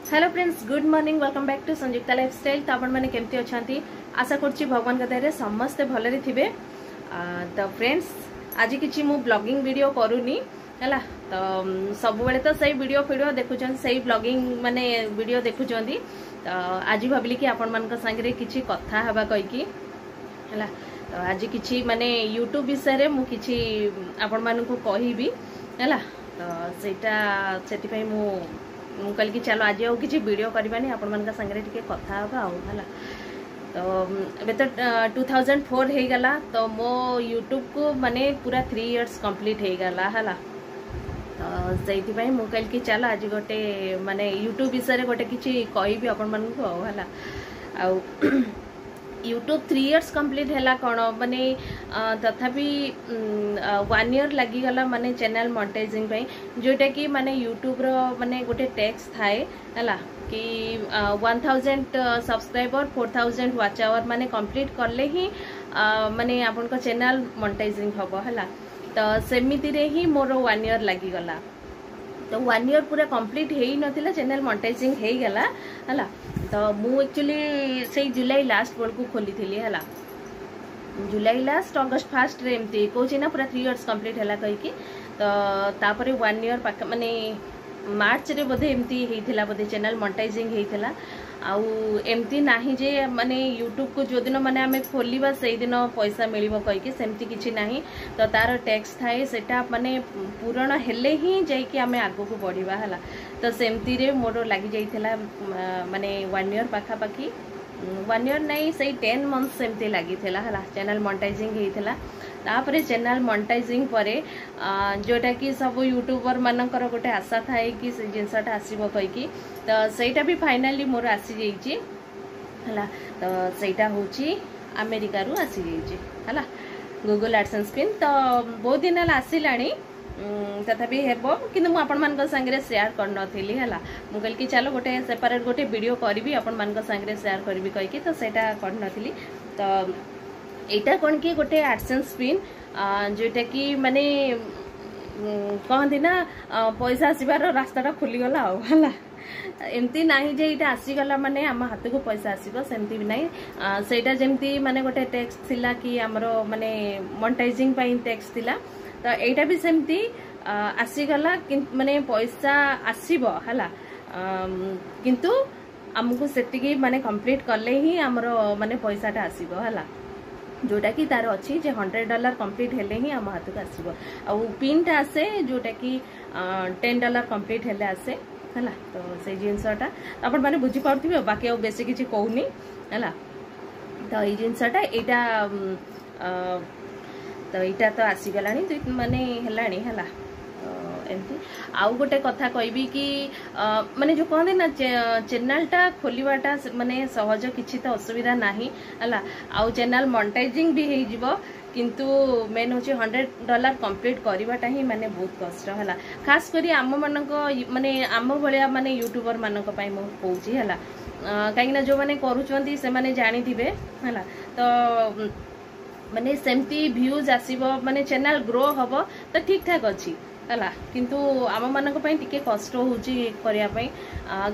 Hello friends, good morning. Welcome back to Sanyukta lifestyle. तो आपण मैंने केमती अच्छा आशा करुच्ची भगवान का दया समस्ते भलरे थिबे। तो फ्रेंड्स, आज किसी मु ब्लॉगिंग वीडियो करूनी है। तो सब बेले तो सही वीडियो देखुं, सही ब्लॉगिंग माने वीडियो देखुं। तो आज भाविली कि आपण मान संगे किसी कथा हवा कहीकि है। तो आज किसी माने यूट्यूब विषय में मुझे आपण मानू कहबी है। तो सेटा से मु कहल कि चलो आज आउ किसी वीडियो करवानी आपण मान संगे टिके कथा हवा है। तो अबे तो 2004 हो गला। तो मो यूट्यूब को माने पूरा 3 इयर्स कंप्लीट हो गला है। तो से मु कहल कि चलो आज गोटे माने यूट्यूब विषय गोटे किसी कहबी आपण मान है। आउ यूट्यूब 3 इयर्स कंप्लीट है कौन माने तथापि 1 ईयर लगिगला माने चैनल मोनेटाइजिंग जोटा कि माने यूट्यूब रो माने गोटे टैक्स थाए है कि 1000 सब्सक्राइबर 4000 वॉच आवर माने कंप्लीट करले ही माने आपन को चैनल मोनेटाइजिंग हबो है। तो सेमिति रे ही मोर 1 ईयर लगिगला। तो 1 ईयर पूरा कंप्लीट हो ही नथिला, चैनल मोनेटाइजिंग हो गला है। तो मु एक्चुअली से जुलाई लास्ट बेल को खोली थी है। जुलाई लास्ट अगस्त फास्ट रे एमती कहूँ ना पूरा 3 इयर्स कंप्लीट है कहीकि। तो तापर 1 ईयर पाख माने मार्च रे बोधे एमती होता बोधे चैनल मोनेटाइजिंग होता। आउ एमती नाही जे माने यूट्यूब को जो दिन माने आमे खोलिबा से दिन पैसा मिलिबो कहीकि सेमती किछि नाही। तो तार टैक्स थाए सेटा माने पूरण हेले ही जाई कि आमे आगो को बढ़िबा हला। तो सेमती रे मोर लागि जाइथिला माने 1 ईयर पाखा पाखी 1 ईयर नहीं सही 10 मंथ सेमती लागि थिला हला चैनल मोनेटाइजिंग हेइथिला। तापरे चैनल मोनेटाइजिंग परे जोटा कि सब यूट्यूबर मानकर गोटे आशा थाए कि से जिनसटा आसीबो कहीकि। तो सेटा भी फाइनली मोर आसी जाइछि हला। तो सेटा होछि अमेरिका रु आसी जाइछि हला गूगल एडसेंस पिन। तो बहुत दिन हला आसिलाणी तथापि हेबो किंतु मु आपण मान संगे शेयर कर नथिली हला। मु कहल कि चलो गोटे सेपरेट गोटे वीडियो करबी आपण मान संगे शेयर करबी कहीकि। तो सेटा कर नथिली। तो एटा कौन कि गोटे एडसेंस पिन जोटा कि माने कहती ना पैसा आसबार रास्ताटा खोलीगला है। एमती नाही जे इटा आसीगला माने आम हाथ को पैसा आसीबो सेमती भी नाही। सेटा जेमती माने गोटे टैक्स थिला कि हमरो माने मोनेटाइजिंग पाइन टैक्स थिला। तो एटा भी सेमती आसीगला माने पैसा आसीबो हला। किंतु हमको सेटिकी माने कंप्लीट करले ही हमरो माने पैसाटा आसीबो हला। जोटा कि तार अच्छी जे $100 कंप्लीट हेले ही आम हाथ को आसो। आ पिनटा आसे जोटा कि $10 कंप्लीट हेले आसे है। तो से जिनसटा आप मैंने बुझी पारे बाकी आ बेसी किसी कहूनी है। तो ये जिनसटा यहाँ तो आसीगला माने हेलानी है। एमती आउ गोटे कथा कहबी कि माने जो कहते ना चैनलटा खोलवाटा माने सहज किसी तो असुविधा नाही है। आउ चैनल मोनेटाइजिंग भी हो जिवो किंतु मेन होची $100 कंप्लीट करवाटा ही माने बहुत कष्ट है। खास करी आम मानक माने आम भलिया माने यूट्यूबर मानक पई मो कहूची है। कहीं जो माने करूचंती से माने जानी थिबे है। तो माने सेमती व्यूज आसीबो माने चैनल ग्रो हबो तो ठीक ठाक अच्छी है। किंतु आम मानक पई टिके कष्ट होची करिया पई।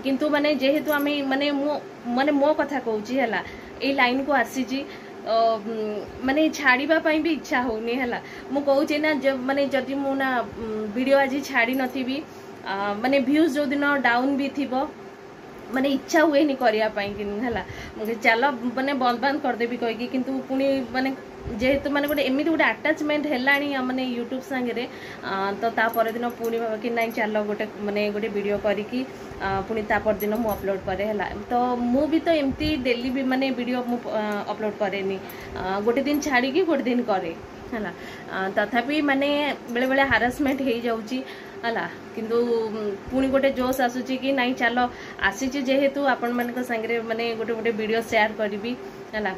किंतु माने जेहेतु आमे माने मो कथा कहूची है ए लाइन को आसीची माने छाड़ीबा पई भी इच्छा होनी है। मु कहूची ना माने जदि मु ना वीडियो आज छाड़ी नथिबी माने व्यूज जो दिन डाउन भी थिबो माने इच्छा हुए नहीं करिया पई है। मुझे चलो माने बंद कर देबी कहि किंतु पुनी माने जेहेतु माने गोटे एमिति गोटे अटैचमेंट हेलाणी माने यूट्यूब संगे। तो ता पर दिन पुणी कि नहीं चलो गोटे माने गोटे वीडियो करिकी पुणी ता पर दिन मु अपलोड करे है। तो मु भी तो एमती डेली भी माने वीडियो मु अपलोड करेनी गोटे दिन छाड़ी की गोटे दिन करे है। तथापि माने बेले बेले हारासमेंट हो जाउची है। किंतु पुणी गोटे जोश आसूची कि नहीं चलो आसीची जेहेतु आपण मान संगे माने गोटे गोटे वीडियो शेयर करी है।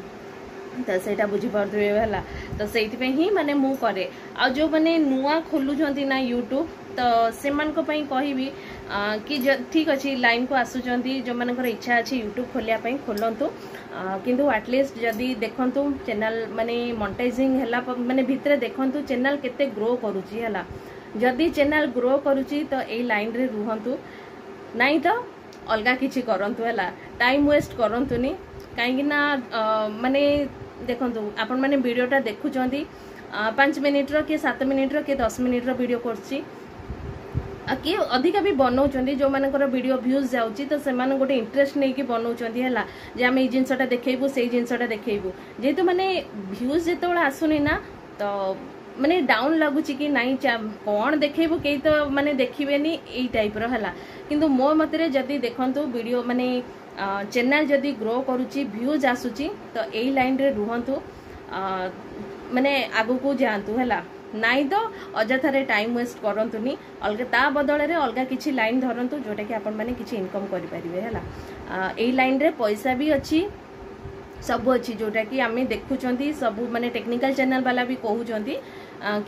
तो सेटा बुझी पारे है। तो से ही माने मु करे आ जो माने नुआ खोलुचंती ना यूट्यूब तो से मानक पई कहबी कि ठीक अच्छे लाइन को आसुचंती जो मानकर इच्छा अच्छी यूट्यूब खोलिया पई खोलंतु। किंतु एटलिस्ट जदि देखंतु चैनल माने मोनेटाइजिंग हैला माने भितरे देखंतु चैनल केते ग्रो करूची हैला। जदि चैनल ग्रो करूची तो ए लाइन रे रुहंतु नहीं तो अलगा किछि करंतु हला टाइम वेस्ट करंतुनी काहेकि ना माने देखंतु आपण माने वीडियोटा देखुचंती 5 मिनिट रो के 7 मिनिट रो के 10 मिनिट रो वीडियो करछि किए अधिका भी बनाऊँच जो मानकर वीडियो व्यूज जाऊँगी तो से गोटे इंटरेस्ट नहीं कि बनाऊँच है जे आम ये जिनसा देखू से जिनसा देखू जेहेतु माने व्यूज जो आसुनी ना तो माने डाउन लगुच कि नाई कौन देखू कई तो माने देखिए यही टाइप है किंतु मो मतरे जदि देखंतु वीडियो माने चैनल जदि ग्रो करुच्ची व्यूज आसूची तो यही लाइन रे रुहंतु माने आगु को जातु है नाई तो अजथारे टाइम वेस्ट करंतुनी अलग ता बदल रे अलग किछि लाइन धरंतु जोटा कि आपण माने किछि इनकम करि परिबे हला एई लाइन रे पैसा भी अछि सब अच्छी जोटा कि आम देखुंट सब माने टेक्निकल चैनल वाला भी कहउचंती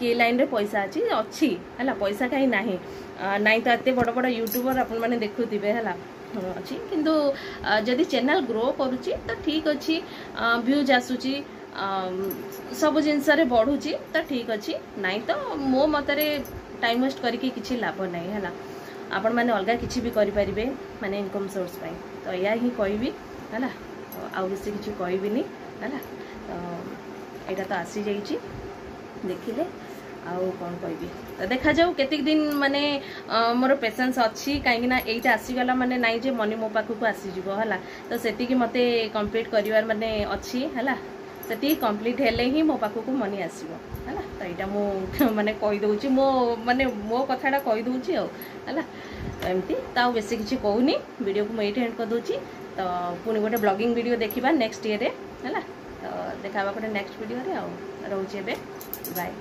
कि लाइन रे पैसा अच्छी है पैसा कहीं नाही नाई तो एते बड़ बड़ यूट्यूबर आपण माने देखुथिबे हला अच्छी किंतु जदि चैनल ग्रो करुची तो ठीक अच्छी व्यूज आसुची सब जिनस बढ़ुची तो ठीक अच्छी नाई तो मो मतरे टाइम वेस्ट करके किसी लाभ नहीं है आपण मैंने अलग किसी भी करें माने इनकम सोर्स पाई तो या ही कहबी है आउ बेसी किसी कहबिनी है तो यहाँ तो आसी जाइए देखिले आउ कौन कहबी तो देखा जाऊ केतिक दिन माने मोर पेशेंस अच्छी कहीं एटा आसीगला माने नाई जे मनी मो पाखक आसीज है तो सेटिकी मते कंप्लीट करिवार माने अच्छी है से कंप्लीट हेले ही मो पाखक मनी आसो है तो यहाँ मु माने कहीदे मो माने मो कथाटा कहीदे है एमती तो बेसी किसी कहूनी वीडियो को मुझे एंड कर दूची तो पुणी गोटे ब्लॉगिंग वीडियो देखा नेक्स्ट ईयर है तो देखा गोटे नेक्स्ट वीडियो रे रोचे बाय।